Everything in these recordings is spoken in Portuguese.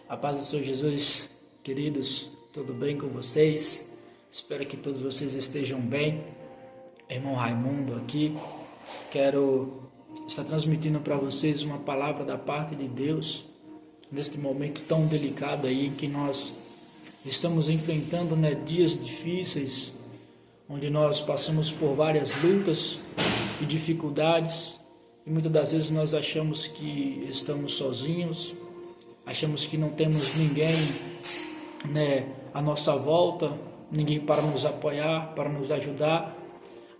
A paz do Senhor Jesus, queridos, tudo bem com vocês? Espero que todos vocês estejam bem. Irmão Raimundo aqui, quero estar transmitindo para vocês uma palavra da parte de Deus, neste momento tão delicado aí que nós estamos enfrentando, dias difíceis, onde nós passamos por várias lutas e dificuldades, e muitas das vezes nós achamos que estamos sozinhos, achamos que não temos ninguém, à nossa volta, ninguém para nos apoiar, para nos ajudar.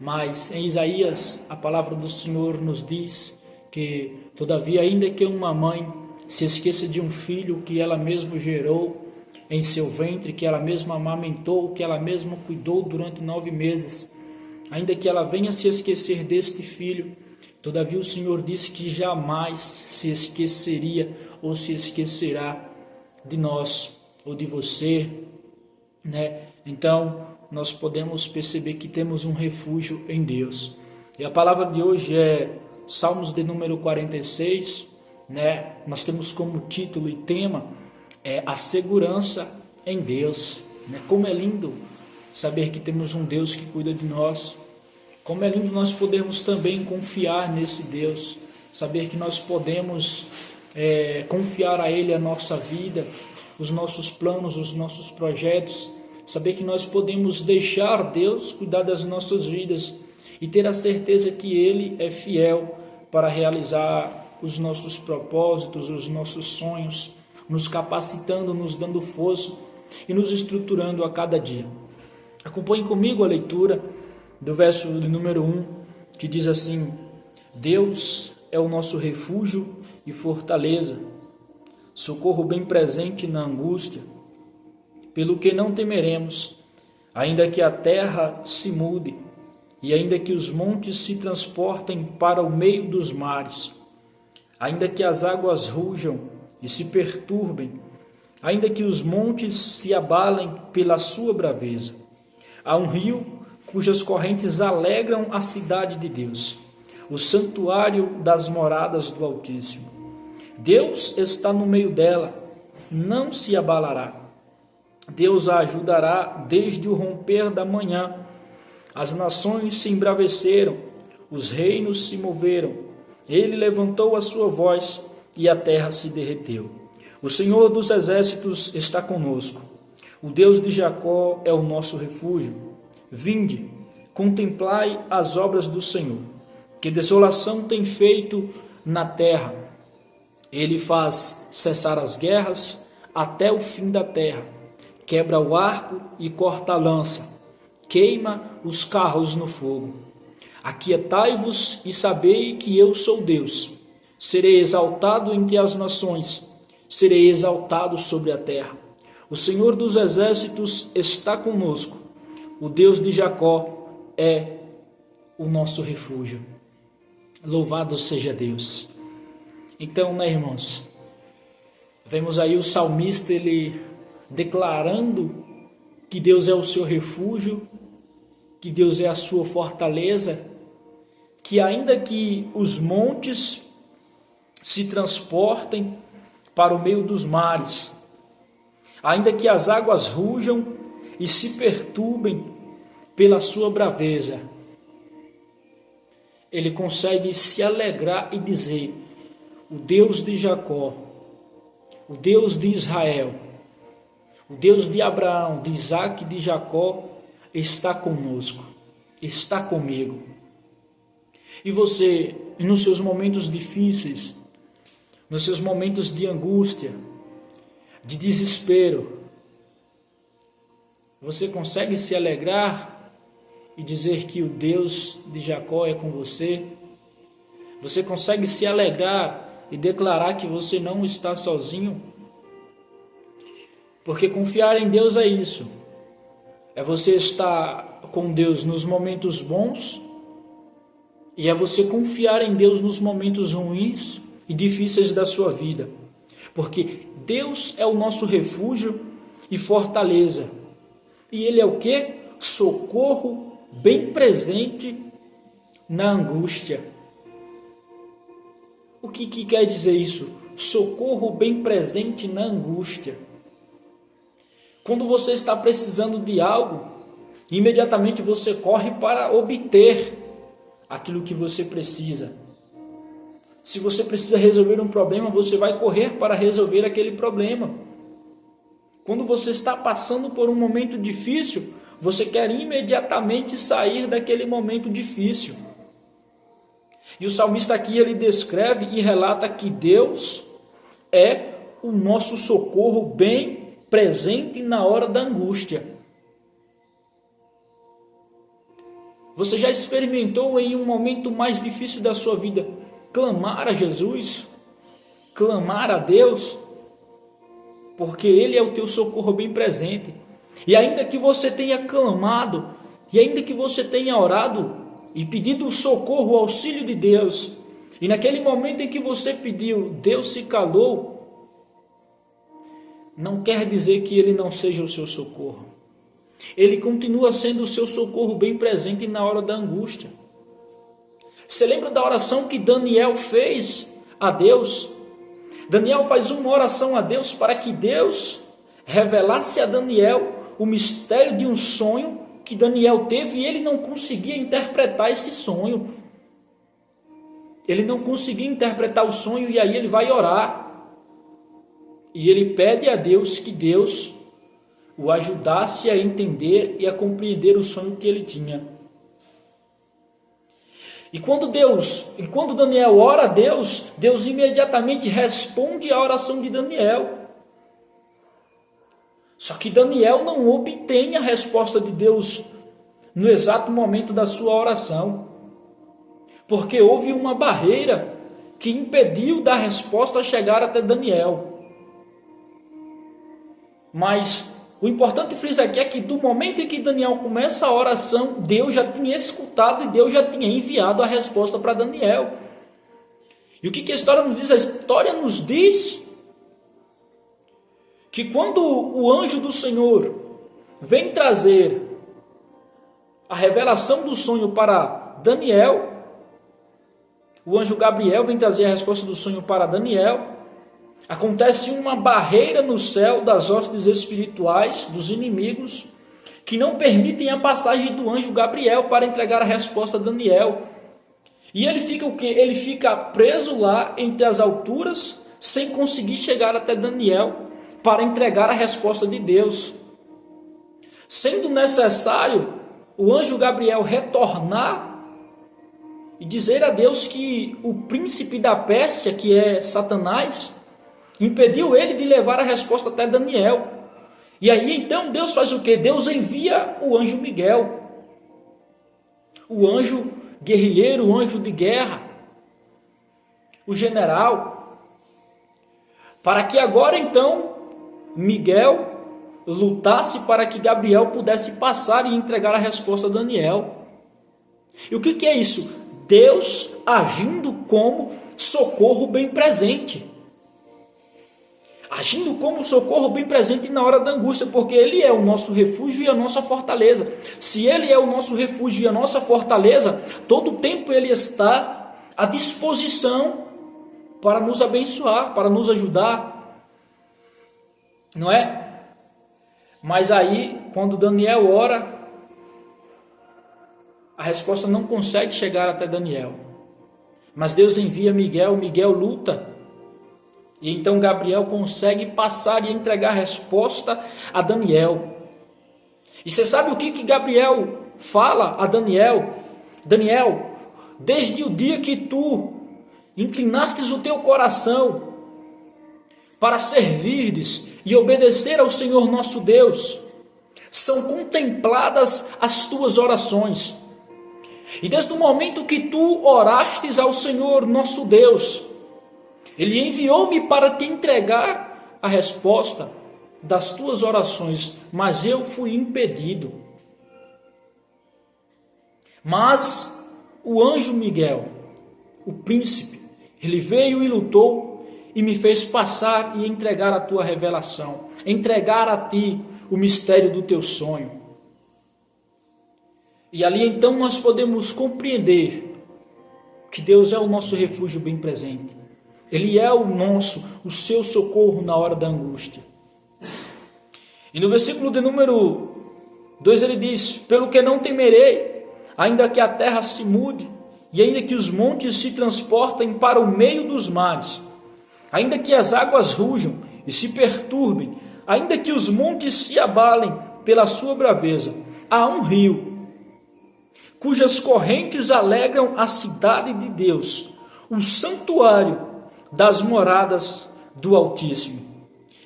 Mas em Isaías, a palavra do Senhor nos diz que, todavia, ainda que uma mãe se esqueça de um filho que ela mesma gerou em seu ventre, que ela mesma amamentou, que ela mesma cuidou durante 9 meses, ainda que ela venha se esquecer deste filho, todavia o Senhor disse que jamais se esqueceria ou se esquecerá de nós ou de você, Então, nós podemos perceber que temos um refúgio em Deus. E a palavra de hoje é Salmos de número 46, Nós temos como título e tema a segurança em Deus, Como é lindo saber que temos um Deus que cuida de nós. Como é lindo nós podermos também confiar nesse Deus, saber que nós podemos confiar a Ele a nossa vida, os nossos planos, os nossos projetos, saber que nós podemos deixar Deus cuidar das nossas vidas e ter a certeza que Ele é fiel para realizar os nossos propósitos, os nossos sonhos, nos capacitando, nos dando força e nos estruturando a cada dia. Acompanhe comigo a leitura do verso número 1, que diz assim: Deus é o nosso refúgio e fortaleza, socorro bem presente na angústia, pelo que não temeremos, ainda que a terra se mude, e ainda que os montes se transportem para o meio dos mares, ainda que as águas rujam e se perturbem, ainda que os montes se abalem pela sua braveza. Há um rio cujas correntes alegram a cidade de Deus, o santuário das moradas do Altíssimo. Deus está no meio dela, não se abalará. Deus a ajudará desde o romper da manhã. As nações se embraveceram, os reinos se moveram. Ele levantou a sua voz e a terra se derreteu. O Senhor dos exércitos está conosco. O Deus de Jacó é o nosso refúgio. Vinde, contemplai as obras do Senhor, que desolação tem feito na terra. Ele faz cessar as guerras até o fim da terra, quebra o arco e corta a lança, queima os carros no fogo. Aquietai-vos e sabei que eu sou Deus. Serei exaltado entre as nações, serei exaltado sobre a terra. O Senhor dos exércitos está conosco. O Deus de Jacó é o nosso refúgio. Louvado seja Deus. Então, irmãos, vemos aí o salmista, ele declarando que Deus é o seu refúgio, que Deus é a sua fortaleza, que ainda que os montes se transportem para o meio dos mares, ainda que as águas rujam e se perturbem pela sua braveza, ele consegue se alegrar e dizer: o Deus de Jacó, o Deus de Israel, o Deus de Abraão, de Isaac e de Jacó está conosco, está comigo. E você, nos seus momentos difíceis, nos seus momentos de angústia, de desespero, você consegue se alegrar e dizer que o Deus de Jacó é com você? Você consegue se alegrar e declarar que você não está sozinho? Porque confiar em Deus é isso. É você estar com Deus nos momentos bons e é você confiar em Deus nos momentos ruins e difíceis da sua vida. Porque Deus é o nosso refúgio e fortaleza. E Ele é o quê? Socorro bem presente na angústia. O que quer dizer isso? socorro bem presente na angústia. Quando você está precisando de algo, imediatamente você corre para obter aquilo que você precisa. Se você precisa resolver um problema, você vai correr para resolver aquele problema. Quando você está passando por um momento difícil, você quer imediatamente sair daquele momento difícil. E o salmista aqui ele descreve e relata que Deus é o nosso socorro bem presente na hora da angústia. Você já experimentou em um momento mais difícil da sua vida clamar a Jesus? Clamar a Deus? Porque Ele é o teu socorro bem presente. E ainda que você tenha clamado, e ainda que você tenha orado e pedido o socorro, o auxílio de Deus, e naquele momento em que você pediu, Deus se calou, não quer dizer que Ele não seja o seu socorro. Ele continua sendo o seu socorro bem presente na hora da angústia. Você lembra da oração que Daniel fez a Deus? Daniel faz uma oração a Deus para que Deus revelasse a Daniel o mistério de um sonho que Daniel teve e ele não conseguia interpretar esse sonho. Ele não conseguia interpretar o sonho e aí ele vai orar. E ele pede a Deus que Deus o ajudasse a entender e a compreender o sonho que ele tinha. E quando Daniel ora a Deus, Deus imediatamente responde à oração de Daniel. Só que Daniel não obtém a resposta de Deus no exato momento da sua oração, porque houve uma barreira que impediu da resposta chegar até Daniel. Mas o importante frisar aqui é que do momento em que Daniel começa a oração, Deus já tinha escutado e Deus já tinha enviado a resposta para Daniel. E o que a história nos diz? A história nos diz que quando o anjo do Senhor vem trazer a revelação do sonho para Daniel, o anjo Gabriel vem trazer a resposta do sonho para Daniel, acontece uma barreira no céu das hostes espirituais, dos inimigos, que não permitem a passagem do anjo Gabriel para entregar a resposta a Daniel. E ele fica o quê? Ele fica preso lá entre as alturas, sem conseguir chegar até Daniel para entregar a resposta de Deus. Sendo necessário o anjo Gabriel retornar e dizer a Deus que o príncipe da Pérsia, que é Satanás, impediu ele de levar a resposta até Daniel. E aí então Deus faz o quê? Deus envia o anjo Miguel, o anjo guerrilheiro, o anjo de guerra, o general, para que agora então Miguel lutasse para que Gabriel pudesse passar e entregar a resposta a Daniel. E o que é isso? Deus agindo como socorro bem presente. Agindo como socorro bem presente na hora da angústia, porque Ele é o nosso refúgio e a nossa fortaleza. Se Ele é o nosso refúgio e a nossa fortaleza, todo o tempo Ele está à disposição para nos abençoar, para nos ajudar, não é? Mas aí, quando Daniel ora, a resposta não consegue chegar até Daniel. Mas Deus envia Miguel, Miguel luta, e então Gabriel consegue passar e entregar a resposta a Daniel. E você sabe o que Gabriel fala a Daniel? Daniel, desde o dia que tu inclinastes o teu coração para servirdes e obedecer ao Senhor nosso Deus, são contempladas as tuas orações. E desde o momento que tu orastes ao Senhor nosso Deus, Ele enviou-me para te entregar a resposta das tuas orações, mas eu fui impedido. Mas o anjo Miguel, o príncipe, ele veio e lutou e me fez passar e entregar a tua revelação, entregar a ti o mistério do teu sonho. E ali então nós podemos compreender que Deus é o nosso refúgio bem presente. Ele é o seu socorro na hora da angústia. E no versículo de número 2 ele diz: pelo que não temerei, ainda que a terra se mude, e ainda que os montes se transportem para o meio dos mares, ainda que as águas rujam e se perturbem, ainda que os montes se abalem pela sua braveza, há um rio, cujas correntes alegram a cidade de Deus, o santuário das moradas do Altíssimo.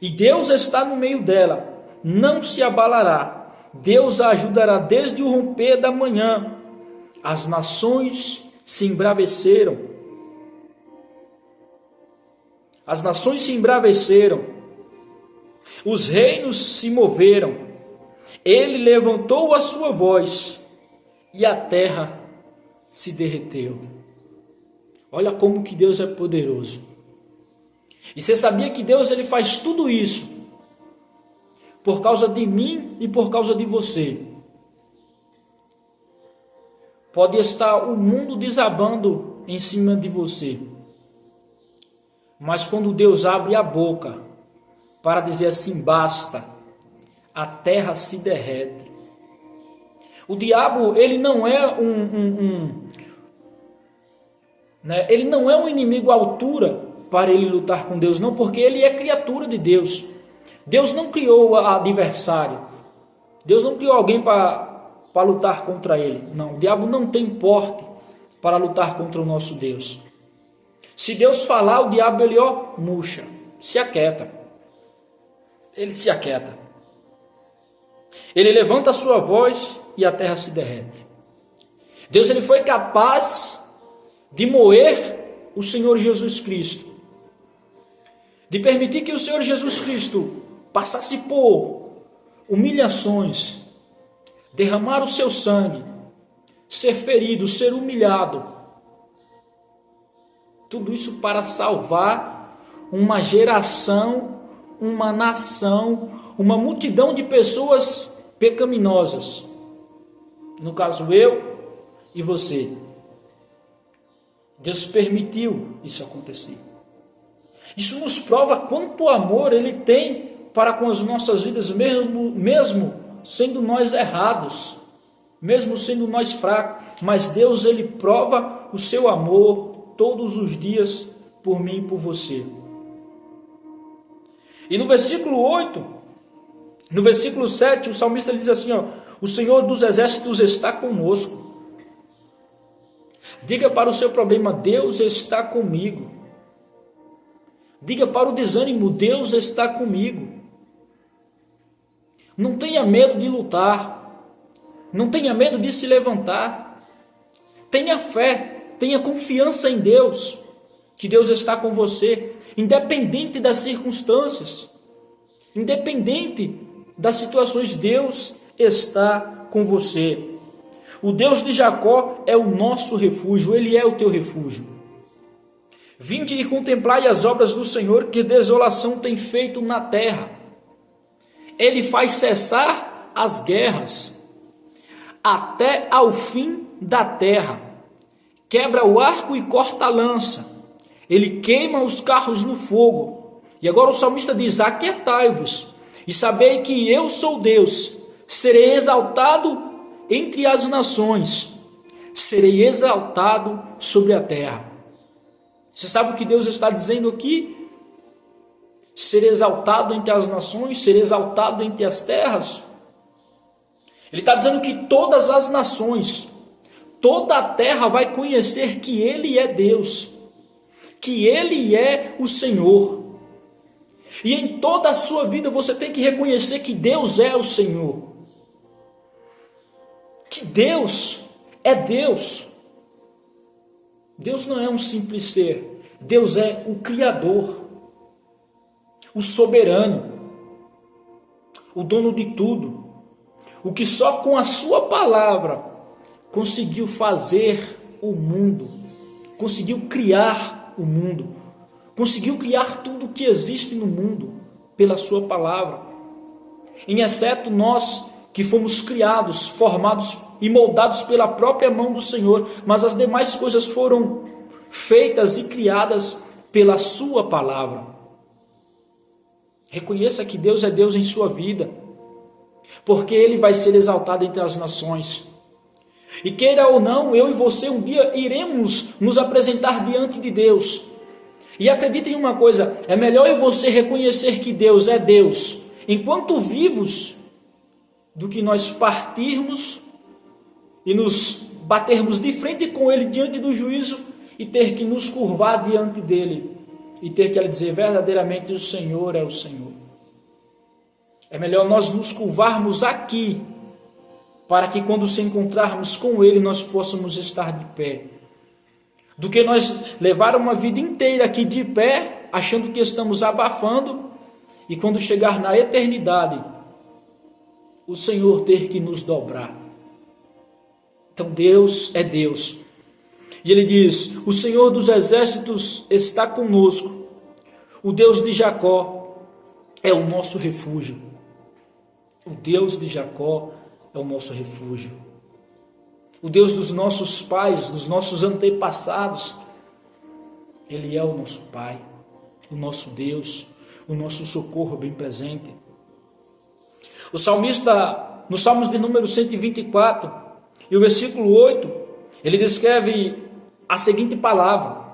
E Deus está no meio dela, não se abalará. Deus a ajudará desde o romper da manhã. As nações se embraveceram. As nações se embraveceram. Os reinos se moveram. Ele levantou a sua voz e a terra se derreteu. Olha como que Deus é poderoso. E você sabia que Deus ele faz tudo isso por causa de mim e por causa de você? Pode estar o mundo desabando em cima de você, mas quando Deus abre a boca para dizer assim, basta, a terra se derrete. O diabo, ele não é ele não é um inimigo à altura para ele lutar com Deus, não, porque ele é criatura de Deus. Deus não criou adversário. Deus não criou alguém para lutar contra ele. Não, o diabo não tem porte para lutar contra o nosso Deus. Se Deus falar, o diabo ele murcha, se aquieta. Ele se aquieta. Ele levanta a sua voz e a terra se derrete. Deus ele foi capaz de moer o Senhor Jesus Cristo, de permitir que o Senhor Jesus Cristo passasse por humilhações, derramar o seu sangue, ser ferido, ser humilhado. Tudo isso para salvar uma geração, uma nação, uma multidão de pessoas pecaminosas. No caso, eu e você. Deus permitiu isso acontecer. Isso nos prova quanto amor Ele tem para com as nossas vidas, mesmo sendo nós errados, mesmo sendo nós fracos. Mas Deus, Ele prova o seu amor todos os dias por mim e por você. E no versículo 8, no versículo 7, o salmista diz assim, o Senhor dos exércitos está conosco. Diga para o seu problema, Deus está comigo. Diga para o desânimo, Deus está comigo. Não tenha medo de lutar. Não tenha medo de se levantar. Tenha fé, tenha confiança em Deus, que Deus está com você, independente das circunstâncias, independente das situações, Deus está com você. O Deus de Jacó é o nosso refúgio, Ele é o teu refúgio. Vinde e contemplai as obras do Senhor, que desolação tem feito na terra. Ele faz cessar as guerras, até ao fim da terra. Quebra o arco e corta a lança. Ele queima os carros no fogo. E agora o salmista diz, aquietai-vos, e sabei que eu sou Deus, serei exaltado entre as nações, serei exaltado sobre a terra. Você sabe o que Deus está dizendo aqui? Ser exaltado entre as nações, ser exaltado entre as terras. Ele está dizendo que todas as nações, toda a terra vai conhecer que Ele é Deus, que Ele é o Senhor. E em toda a sua vida você tem que reconhecer que Deus é o Senhor. Que Deus é Deus. Deus não é um simples ser. Deus é o Criador, o soberano, o dono de tudo. O que só com a sua palavra conseguiu fazer o mundo, conseguiu criar o mundo, conseguiu criar tudo que existe no mundo pela sua palavra. Em exceto nós que fomos criados, formados e moldados pela própria mão do Senhor, mas as demais coisas foram feitas e criadas pela sua palavra. Reconheça que Deus é Deus em sua vida, porque Ele vai ser exaltado entre as nações. E queira ou não, eu e você um dia iremos nos apresentar diante de Deus. E acredite em uma coisa, é melhor eu e você reconhecer que Deus é Deus enquanto vivos, do que nós partirmos e nos batermos de frente com Ele diante do juízo e ter que nos curvar diante dEle e ter que dizer verdadeiramente o Senhor é o Senhor. É melhor nós nos curvarmos aqui, para que quando se encontrarmos com Ele nós possamos estar de pé, do que nós levar uma vida inteira aqui de pé, achando que estamos abafando, e quando chegar na eternidade, o Senhor ter que nos dobrar. Então Deus é Deus. E Ele diz, o Senhor dos exércitos está conosco, o Deus de Jacó é o nosso refúgio. O Deus de Jacó é o nosso refúgio. O Deus dos nossos pais, dos nossos antepassados, Ele é o nosso Pai, o nosso Deus, o nosso socorro bem presente. O salmista, no Salmos de número 124, e o versículo 8, ele descreve a seguinte palavra: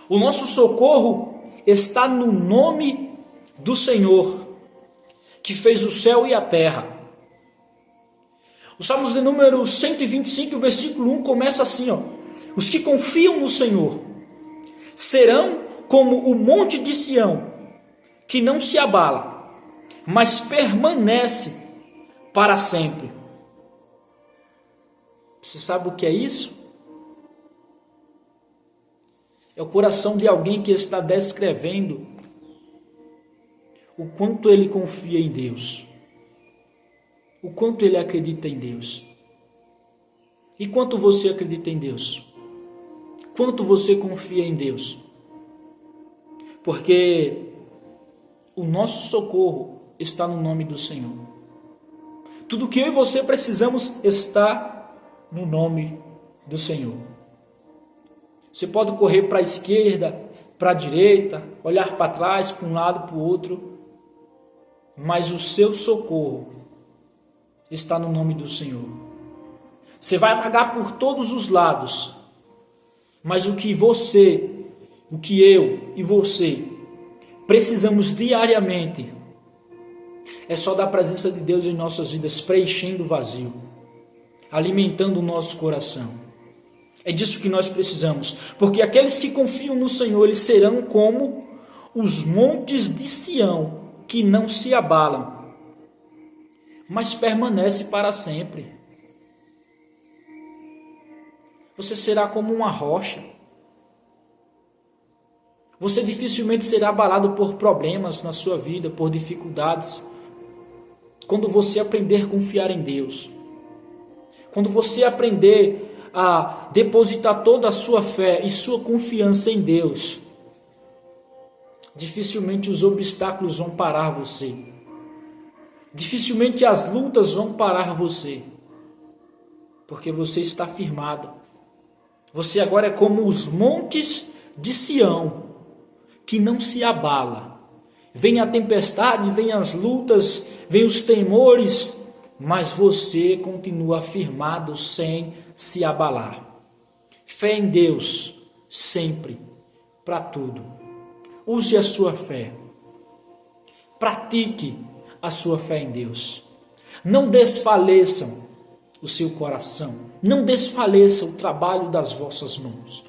o nosso socorro está no nome do Senhor, que fez o céu e a terra. O Salmos de número 125, o versículo 1 começa assim, os que confiam no Senhor serão como o monte de Sião, que não se abala, mas permanece para sempre. Você sabe o que é isso? É o coração de alguém que está descrevendo o quanto ele confia em Deus, o quanto ele acredita em Deus. E quanto você acredita em Deus? Quanto você confia em Deus? Porque o nosso socorro está no nome do Senhor. Tudo que eu e você precisamos está no nome do Senhor. Você pode correr para a esquerda, para a direita, olhar para trás, para um lado, para o outro, mas o seu socorro está no nome do Senhor. Você vai vagar por todos os lados, mas o que eu e você precisamos diariamente é só da presença de Deus em nossas vidas, preenchendo o vazio, alimentando o nosso coração. É disso que nós precisamos, porque aqueles que confiam no Senhor, eles serão como os montes de Sião, que não se abalam, mas permanece para sempre. Você será como uma rocha. Você dificilmente será abalado por problemas na sua vida, por dificuldades. Quando você aprender a confiar em Deus, quando você aprender a depositar toda a sua fé e sua confiança em Deus, dificilmente os obstáculos vão parar você. Dificilmente as lutas vão parar você, porque você está firmado. Você agora é como os montes de Sião, que não se abala. Vem a tempestade, vem as lutas, vem os temores, mas você continua firmado sem se abalar. Fé em Deus, sempre, para tudo. Use a sua fé. Pratique a sua fé em Deus. Não desfaleçam o seu coração. Não desfaleça o trabalho das vossas mãos.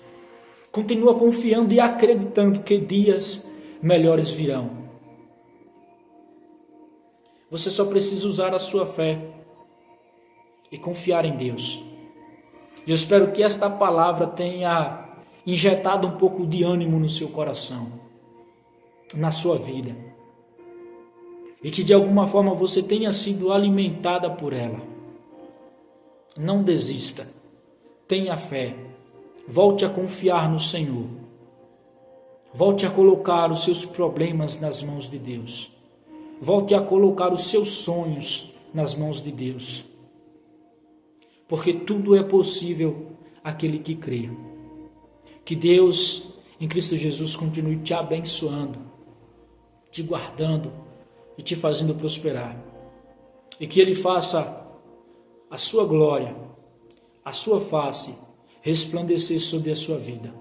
Continua confiando e acreditando que dias melhores virão. Você só precisa usar a sua fé e confiar em Deus. E eu espero que esta palavra tenha injetado um pouco de ânimo no seu coração, na sua vida. E que de alguma forma você tenha sido alimentada por ela. Não desista. Tenha fé. Volte a confiar no Senhor. Volte a colocar os seus problemas nas mãos de Deus. Volte a colocar os seus sonhos nas mãos de Deus. Porque tudo é possível àquele que crê. Que Deus em Cristo Jesus continue te abençoando, te guardando e te fazendo prosperar. E que Ele faça a sua glória, a sua face resplandecer sobre a sua vida.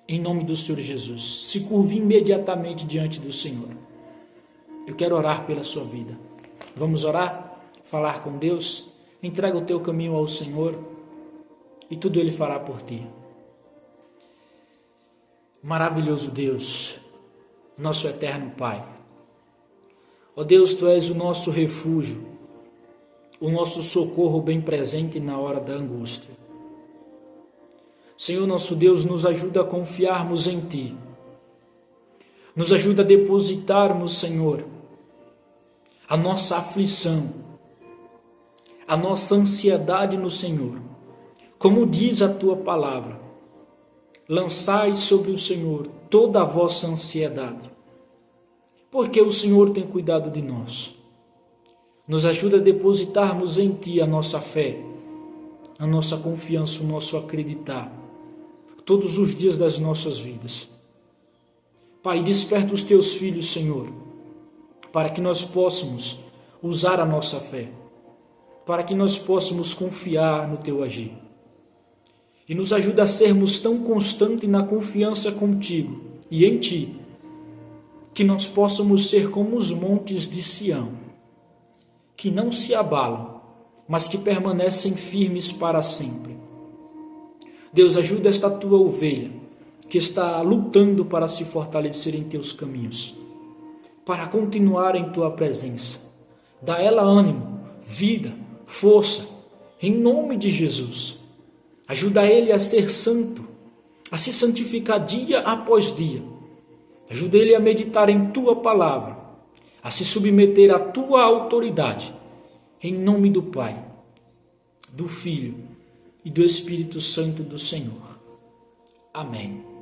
Em nome do Senhor Jesus, se curve imediatamente diante do Senhor. Eu quero orar pela sua vida. Vamos orar? Falar com Deus? Entrega o teu caminho ao Senhor e tudo Ele fará por ti. Maravilhoso Deus, nosso eterno Pai. Ó Deus, Tu és o nosso refúgio, o nosso socorro bem presente na hora da angústia. Senhor nosso Deus, nos ajuda a confiarmos em Ti. Nos ajuda a depositarmos, Senhor, a nossa aflição, a nossa ansiedade no Senhor. Como diz a Tua palavra, lançai sobre o Senhor toda a vossa ansiedade, porque o Senhor tem cuidado de nós. Nos ajuda a depositarmos em Ti a nossa fé, a nossa confiança, o nosso acreditar, todos os dias das nossas vidas. Pai, desperta os Teus filhos, Senhor, para que nós possamos usar a nossa fé, para que nós possamos confiar no Teu agir. E nos ajuda a sermos tão constantes na confiança contigo e em Ti, que nós possamos ser como os montes de Sião, que não se abalam, mas que permanecem firmes para sempre. Deus, ajuda esta Tua ovelha, que está lutando para se fortalecer em Teus caminhos, para continuar em Tua presença. Dá a ela ânimo, vida, força, em nome de Jesus. Ajuda ele a ser santo, a se santificar dia após dia. Ajuda ele a meditar em Tua palavra, a se submeter à Tua autoridade, em nome do Pai, do Filho e do Espírito Santo do Senhor. Amém.